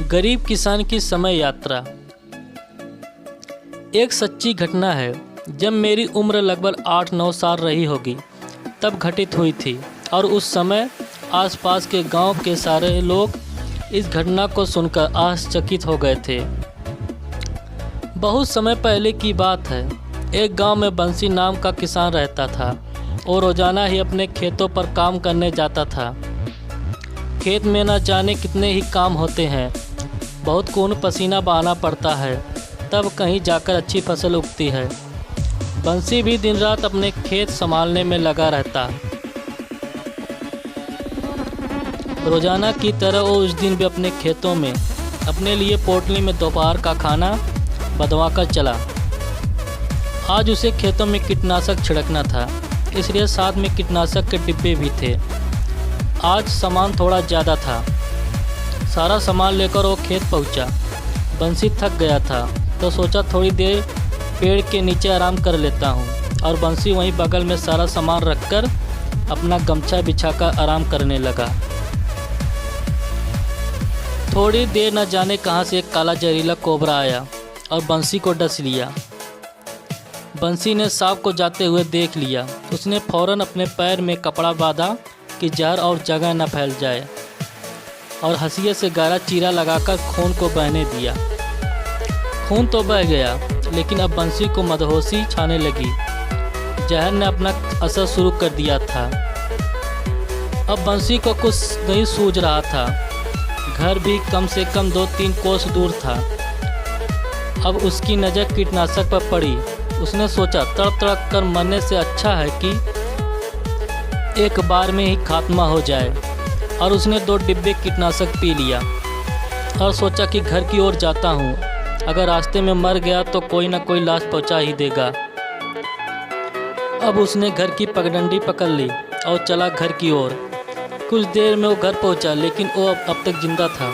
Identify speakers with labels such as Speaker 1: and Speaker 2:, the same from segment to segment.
Speaker 1: गरीब किसान की समय यात्रा एक सच्ची घटना है। जब मेरी उम्र लगभग 8-9 साल रही होगी तब घटित हुई थी और उस समय आसपास के गांव के सारे लोग इस घटना को सुनकर आश्चर्यचकित हो गए थे। बहुत समय पहले की बात है। एक गांव में बंसी नाम का किसान रहता था। वो रोजाना ही अपने खेतों पर काम करने जाता था। खेत में न जाने कितने ही काम होते हैं, बहुत खून पसीना बहाना पड़ता है, तब कहीं जाकर अच्छी फसल उगती है। बंसी भी दिन रात अपने खेत संभालने में लगा रहता। रोजाना की तरह वो उस दिन भी अपने खेतों में अपने लिए पोटली में दोपहर का खाना बंधवा कर चला। आज उसे खेतों में कीटनाशक छिड़कना था, इसलिए साथ में कीटनाशक के डिब्बे भी थे। आज सामान थोड़ा ज़्यादा था। सारा सामान लेकर वो खेत पहुंचा। बंसी थक गया था तो सोचा थोड़ी देर पेड़ के नीचे आराम कर लेता हूं, और बंसी वहीं बगल में सारा सामान रखकर अपना गमछा बिछाकर आराम करने लगा। थोड़ी देर न जाने कहां से एक काला जहरीला कोबरा आया और बंसी को डस लिया। बंसी ने सांप को जाते हुए देख लिया। उसने फौरन अपने पैर में कपड़ा बांधा कि जहर और जगह न फैल जाए, और हंसिये से गहरा चीरा लगाकर खून को बहने दिया। खून तो बह गया, लेकिन अब बंसी को मदहोशी छाने लगी। जहर ने अपना असर शुरू कर दिया था। अब बंसी को कुछ नहीं सूझ रहा था। घर भी कम से कम 2-3 कोस दूर था। अब उसकी नज़र कीटनाशक पर पड़ी। उसने सोचा तड़प तड़प कर मरने से अच्छा है कि एक बार में ही खात्मा हो जाए, और उसने 2 डिब्बे कीटनाशक पी लिया और सोचा कि घर की ओर जाता हूँ। अगर रास्ते में मर गया तो कोई ना कोई लाश पहुँचा ही देगा। अब उसने घर की पगडंडी पकड़ ली और चला घर की ओर। कुछ देर में वो घर पहुँचा, लेकिन वो अब तक जिंदा था।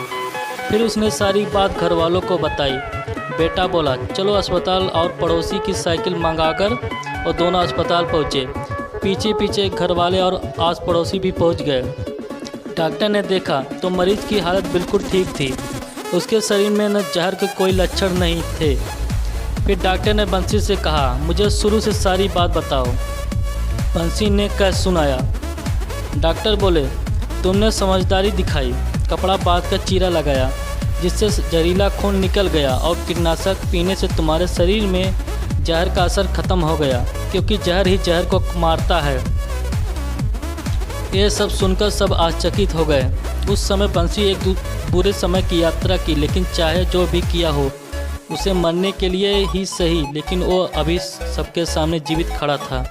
Speaker 1: फिर उसने सारी बात घर वालों को बताई। बेटा बोला, चलो अस्पताल, और पड़ोसी की साइकिल मंगाकर और दोनों अस्पताल पहुँचे। पीछे पीछे घर वाले और आस पड़ोसी भी पहुँच गए। डॉक्टर ने देखा तो मरीज की हालत बिल्कुल ठीक थी। उसके शरीर में न जहर के कोई लक्षण नहीं थे। फिर डॉक्टर ने बंसी से कहा, मुझे शुरू से सारी बात बताओ। बंसी ने कह सुनाया। डॉक्टर बोले, तुमने समझदारी दिखाई, कपड़ा बांध कर चीरा लगाया, जिससे जहरीला खून निकल गया, और कीटनाशक पीने से तुम्हारे शरीर में जहर का असर खत्म हो गया, क्योंकि जहर ही जहर को मारता है। ये सब सुनकर सब आश्चर्यचकित हो गए। उस समय बंसी एक बुरे समय की यात्रा की, लेकिन चाहे जो भी किया हो, उसे मरने के लिए ही सही, लेकिन वो अभी सबके सामने जीवित खड़ा था।